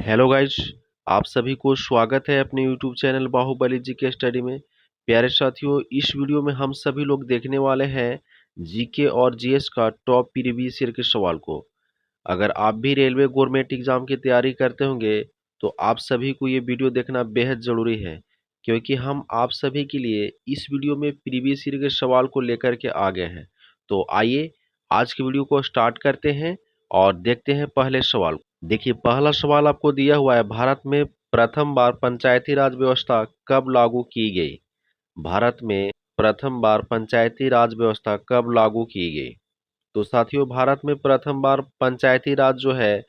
Hello guys. आप सभी को स्वागत है अपने YouTube channel Baahubali GK study में। प्यारे साथियों, इस वीडियो में हम सभी लोग देखने वाले हैं जीके और जीएस का टॉप प्रीवियस ईयर के सवाल को। अगर आप भी रेलवे गवर्नमेंट एग्जाम की तैयारी करते होंगे तो आप सभी को ये वीडियो देखना बेहद ज़रूरी है, क्योंकि हम आप सभी के लिए इस वीडियो में प्रीवियस ईयर के सवाल को लेकर के आ गए हैं। तो आइए आज की वीडियो को स्टार्ट करते हैं और देखते हैं पहले सवाल। देखिए, पहला सवाल आपको दिया हुआ है, भारत में प्रथम बार पंचायती राज व्यवस्था कब लागू की गई? भारत में प्रथम बार पंचायती राज व्यवस्था कब लागू की गई? तो साथियों, भारत में प्रथम बार पंचायती राज जो है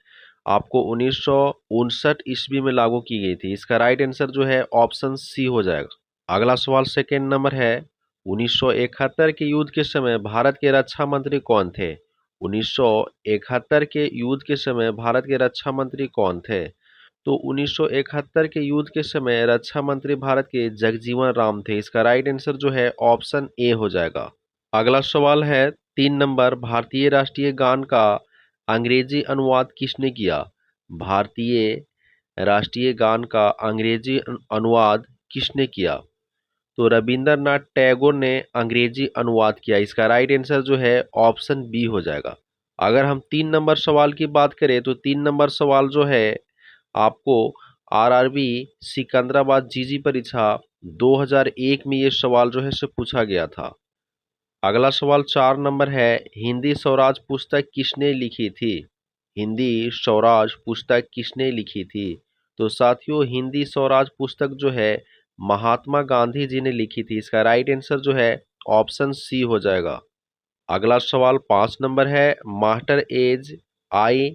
आपको 1959 ईस्वी में लागू की गई थी। इसका राइट आंसर जो है ऑप्शन सी हो जाएगा। अगला सवाल सेकेंड नंबर है, 1971 के युद्ध के समय भारत के रक्षा मंत्री कौन थे? 1971 के युद्ध के समय भारत के रक्षा मंत्री कौन थे? तो 1971 के युद्ध के समय रक्षा मंत्री भारत के जगजीवन राम थे। इसका राइट आंसर जो है ऑप्शन ए हो जाएगा। अगला सवाल है 3 नंबर, भारतीय राष्ट्रीय गान का अंग्रेजी अनुवाद किसने किया? भारतीय राष्ट्रीय गान का अंग्रेजी अनुवाद किसने किया? तो रविंद्रनाथ टैगोर ने अंग्रेजी अनुवाद किया। इसका राइट आंसर जो है ऑप्शन बी हो जाएगा। अगर हम 3 नंबर सवाल की बात करें तो 3 नंबर सवाल जो है आपको आरआरबी सिकंदराबाद जीजी परीक्षा 2001 में ये सवाल जो है से पूछा गया था। अगला सवाल 4 नंबर है, हिंदी स्वराज पुस्तक किसने लिखी थी? हिंदी स्वराज पुस्तक किसने लिखी थी? तो साथियों, हिंदी स्वराज पुस्तक जो है महात्मा गांधी जी ने लिखी थी। इसका राइट आंसर जो है ऑप्शन सी हो जाएगा। अगला सवाल 5 नंबर है, मास्टर एज आई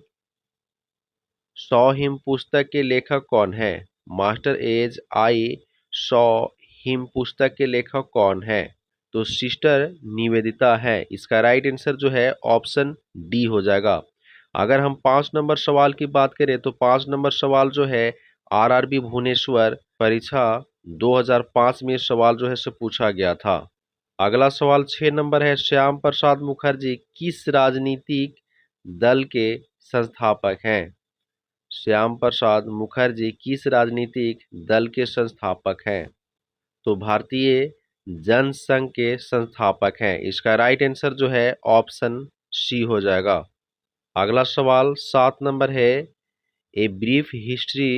सौ हिम पुस्तक के लेखक कौन है? मास्टर एज आई सौ हिम पुस्तक के लेखक कौन है? तो सिस्टर निवेदिता है। इसका राइट आंसर जो है ऑप्शन डी हो जाएगा। अगर हम 5 नंबर सवाल की बात करें तो 5 नंबर सवाल जो है आरआरबी भुवनेश्वर परीक्षा 2005 में सवाल जो है से पूछा गया था। अगला सवाल 6 नंबर है, श्याम प्रसाद मुखर्जी किस राजनीतिक दल के संस्थापक हैं? श्याम प्रसाद मुखर्जी किस राजनीतिक दल के संस्थापक हैं? तो भारतीय जनसंघ के संस्थापक हैं। इसका राइट आंसर जो है ऑप्शन सी हो जाएगा। अगला सवाल 7 नंबर है, a brief history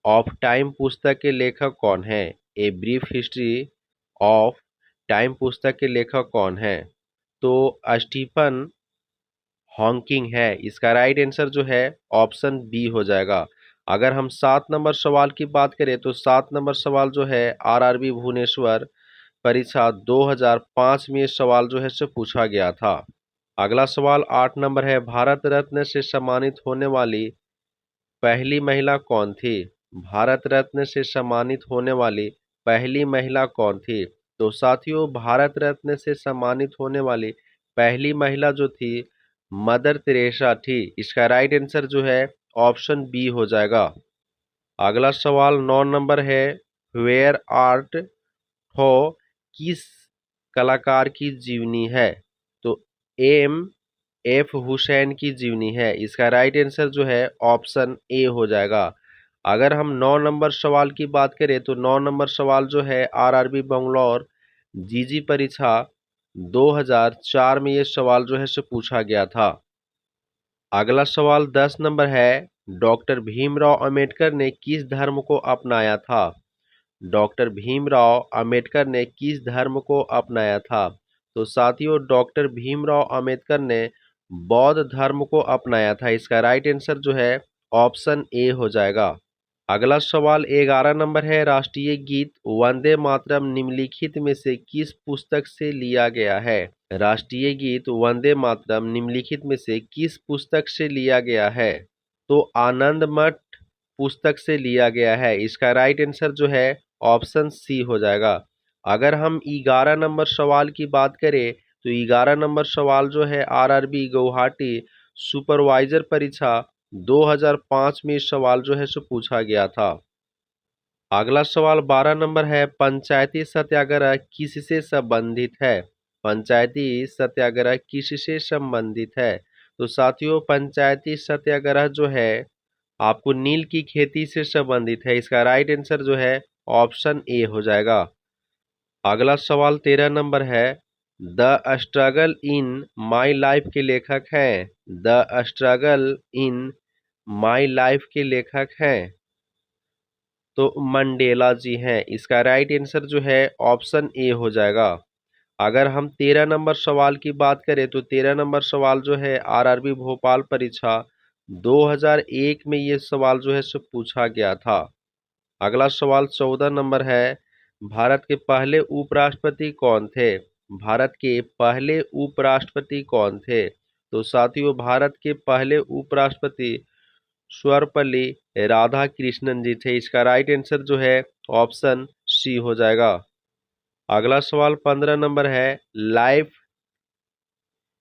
of time पुस्तक के लेखक कौन है? A brief history of time पुस्तक के लेखक कौन है? तो स्टीफन हॉकिंग है। इसका राइट आंसर जो है ऑप्शन बी हो जाएगा। अगर हम 7 नंबर सवाल की बात करें तो 7 नंबर सवाल जो है आरआरबी भुवनेश्वर परीक्षा 2005 में सवाल जो है से पूछा गया था। अगला सवाल 8 नंबर है, भारत रत्न से सम्मानित होने वाली पहली महिला कौन थी? भारत रत्न से सम्मानित होने वाली पहली महिला कौन थी? तो साथियों, भारत रत्न से सम्मानित होने वाली पहली महिला जो थी मदर तेरेसा थी। इसका राइट आंसर जो है ऑप्शन बी हो जाएगा। अगला सवाल 9 नंबर है, वेयर आर्ट हो किस कलाकार की जीवनी है? तो एम एफ हुसैन की जीवनी है। इसका राइट आंसर जो है ऑप्शन ए हो जाएगा। अगर हम 9 नंबर सवाल की बात करें तो 9 नंबर सवाल जो है आरआरबी बंगलौर जीजी परीक्षा 2004 में ये सवाल जो है से पूछा गया था। अगला सवाल 10 नंबर है, डॉक्टर भीमराव अंबेडकर ने किस धर्म को अपनाया था? डॉक्टर भीमराव अंबेडकर ने किस धर्म को अपनाया था? तो साथियों, डॉक्टर भीमराव अंबेडकर ने बौद्ध धर्म को अपनाया था। इसका राइट आंसर जो है ऑप्शन ए हो जाएगा। अगला सवाल 11 नंबर है, राष्ट्रीय गीत वंदे मातरम निम्नलिखित में से किस पुस्तक से लिया गया है? राष्ट्रीय गीत वंदे मातरम निम्नलिखित में से किस पुस्तक से लिया गया है? तो आनंद मठ पुस्तक से लिया गया है। इसका राइट आंसर जो है ऑप्शन सी हो जाएगा। अगर हम 11 नंबर सवाल की बात करें तो 11 नंबर सवाल जो है आरआरबी गुवाहाटी सुपरवाइजर परीक्षा 2005 में सवाल जो है सो पूछा गया था। अगला सवाल 12 नंबर है, पंचायती सत्याग्रह किससे संबंधित है? पंचायती सत्याग्रह किससे संबंधित है? तो साथियों, पंचायती सत्याग्रह जो है आपको नील की खेती से संबंधित है। इसका राइट आंसर जो है ऑप्शन ए हो जाएगा। अगला सवाल 13 नंबर है, the struggle in my life के लेखक हैं। The struggle in my life के लेखक हैं तो मंडेला जी हैं। इसका राइट आंसर जो है ऑप्शन ए हो जाएगा। अगर हम 13 नंबर सवाल की बात करें तो 13 नंबर सवाल जो है आरआरबी भोपाल परीक्षा 2001 में ये सवाल जो है सो पूछा गया था। अगला सवाल 14 नंबर है, भारत के पहले उपराष्ट्रपति कौन थे। भारत के पहले उपराष्ट्रपति कौन थे। तो साथियों, भारत के पहले उपराष्ट्रपति सर्वपल्ली राधाकृष्णन जी थे। इसका राइट आंसर जो है ऑप्शन सी हो जाएगा। अगला सवाल 15 नंबर है, लाइफ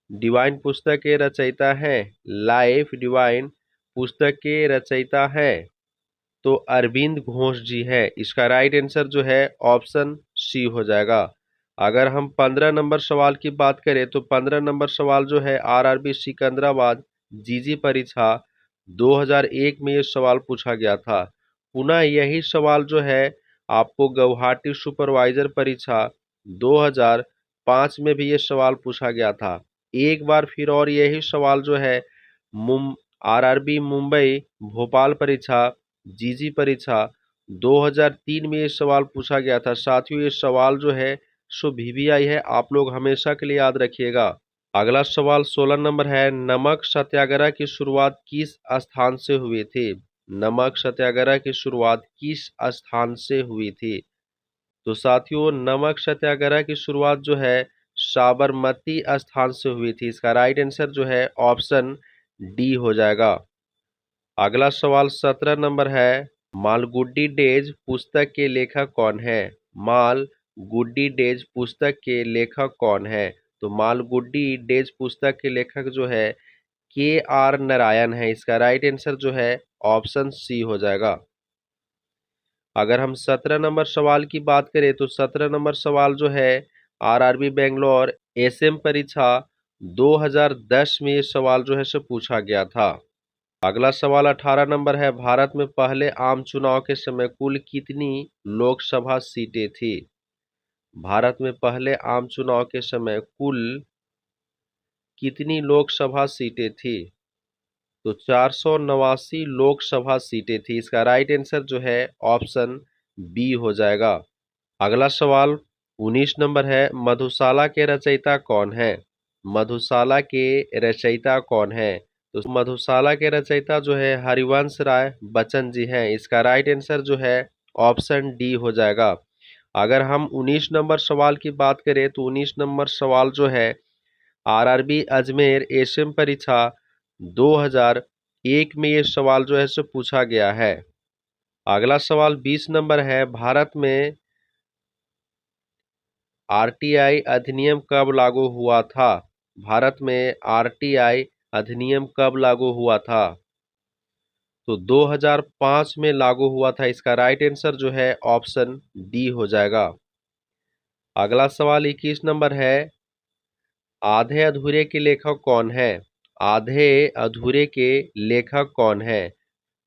डिवाइन पुस्तक के रचयिता है। लाइफ डिवाइन पुस्तक के रचयिता है तो अरविंद घोष जी है। इसका राइट आंसर जो है ऑप्शन सी हो जाएगा। अगर हम 15 नंबर सवाल की बात करें तो 15 नंबर सवाल जो है आरआरबी सिकंदराबाद जीजी परीक्षा 2001 में ये सवाल पूछा गया था। पुनः यही सवाल जो है आपको गुवाहाटी सुपरवाइजर परीक्षा 2005 में भी ये सवाल पूछा गया था। एक बार फिर और यही सवाल जो है आरआरबी मुंबई भोपाल परीक्षा जीजी परीक्षा 2003 में ये सवाल पूछा गया था। साथियों, ये सवाल जो है सो वीवीआई है, आप लोग हमेशा के लिए याद रखिएगा। अगला सवाल 16 नंबर है, नमक सत्याग्रह की शुरुआत किस स्थान से हुई थी। नमक सत्याग्रह की शुरुआत किस स्थान से हुई थी। तो साथियों, नमक सत्याग्रह की शुरुआत जो है साबरमती स्थान से हुई थी। इसका राइट आंसर जो है ऑप्शन डी हो जाएगा। अगला सवाल 17 नंबर है, मालगुडी डेज पुस्तक के लेखक कौन है। मालगुडी डेज पुस्तक के लेखक कौन है। तो मालगुडी डेज पुस्तक के लेखक जो है के आर नारायण है। इसका राइट आंसर जो है ऑप्शन सी हो जाएगा। अगर हम 17 नंबर सवाल की बात करें तो 17 नंबर सवाल जो है आरआरबी बेंगलोर एसएम परीक्षा 2010 में ये सवाल जो है से पूछा गया था। अगला सवाल 18 नंबर है, भारत में पहले आम चुनाव के समय कुल कितनी लोकसभा सीटें थी। भारत में पहले आम चुनाव के समय कुल कितनी लोकसभा सीटें थी। तो 489 लोकसभा सीटें थी। इसका राइट आंसर जो है ऑप्शन बी हो जाएगा। अगला सवाल 19 नंबर है, मधुशाला के रचयिता कौन है। मधुशाला के रचयिता कौन है। तो मधुशाला के रचयिता जो है हरिवंश राय बच्चन जी हैं। इसका राइट आंसर जो है ऑप्शन डी हो जाएगा। अगर हम 19 नंबर सवाल की बात करें तो 19 नंबर सवाल जो है आरआरबी अजमेर एशियन परीक्षा 2001 में ये सवाल जो है से पूछा गया है। अगला सवाल 20 नंबर है, भारत में आरटीआई अधिनियम कब लागू हुआ था। भारत में आरटीआई अधिनियम कब लागू हुआ था। तो 2005 में लागू हुआ था। इसका राइट आंसर जो है ऑप्शन डी हो जाएगा। अगला सवाल 21 नंबर है, आधे अधूरे के लेखक कौन है। आधे अधूरे के लेखक कौन है।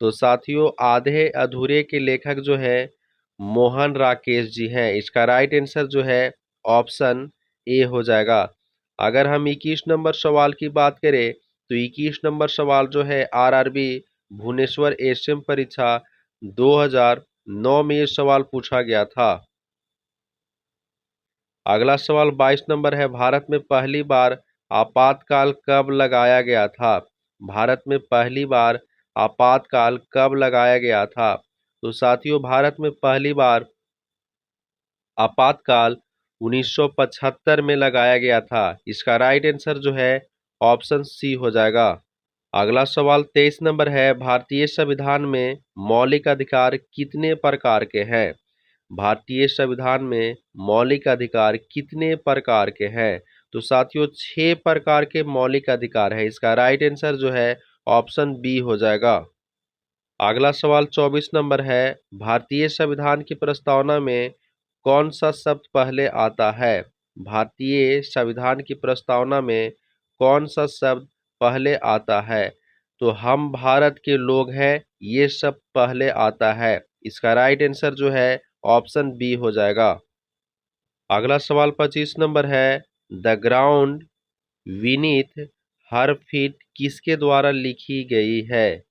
तो साथियों, आधे अधूरे के लेखक जो है मोहन राकेश जी हैं। इसका राइट आंसर जो है ऑप्शन ए हो जाएगा। अगर हम 21 नंबर सवाल की बात करें तो 21 नंबर सवाल जो है आरआरबी भुवनेश्वर एशियन परीक्षा 2009 में ये सवाल पूछा गया था। अगला सवाल 22 नंबर है, भारत में पहली बार आपातकाल कब लगाया गया था। भारत में पहली बार आपातकाल कब लगाया गया था। तो साथियों, भारत में पहली बार आपातकाल 1975 में लगाया गया था। इसका राइट आंसर जो है ऑप्शन सी हो जाएगा। अगला सवाल 23 नंबर है, भारतीय संविधान में मौलिक अधिकार कितने प्रकार के हैं। भारतीय संविधान में मौलिक अधिकार कितने प्रकार के हैं। तो साथियों, 6 प्रकार के मौलिक अधिकार है। इसका राइट आंसर जो है ऑप्शन बी हो जाएगा। अगला सवाल 24 नंबर है, भारतीय संविधान की प्रस्तावना में कौन सा शब्द पहले आता है। भारतीय संविधान की प्रस्तावना में कौन सा शब्द पहले आता है। तो हम भारत के लोग हैं, ये सब पहले आता है। इसका राइट आंसर जो है ऑप्शन बी हो जाएगा। अगला सवाल 25 नंबर है, the ground Vineeth her feet किसके द्वारा लिखी गई है?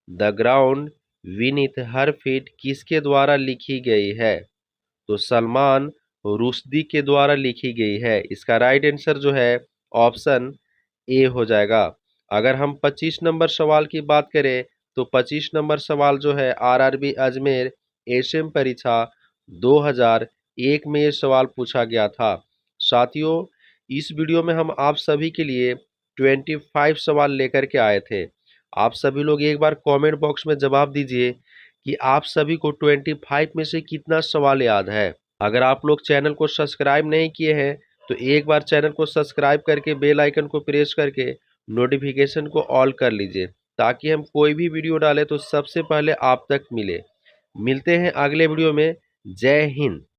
The ground Vineeth her feet किसके द्वारा लिखी गई है? तो सलमान रुश्दी के द्वारा लिखी गई है। इसका राइट आंसर जो है ऑप्शन ए हो जाएगा। अगर हम 25 नंबर सवाल की बात करें तो 25 नंबर सवाल जो है आरआरबी अजमेर एसएम परीक्षा 2001 में ये सवाल पूछा गया था। साथियों, इस वीडियो में हम आप सभी के लिए 25 सवाल लेकर के आए थे। आप सभी लोग एक बार कमेंट बॉक्स में जवाब दीजिए कि आप सभी को 25 में से कितना सवाल याद है। अगर आप लोग चैनल को सब्सक्राइब नहीं किए हैं तो एक बार चैनल को सब्सक्राइब करके बेल आइकन को प्रेस करके नोटिफिकेशन को ऑल कर लीजिए, ताकि हम कोई भी वीडियो डालें तो सबसे पहले आप तक मिले। मिलते हैं अगले वीडियो में। जय हिंद।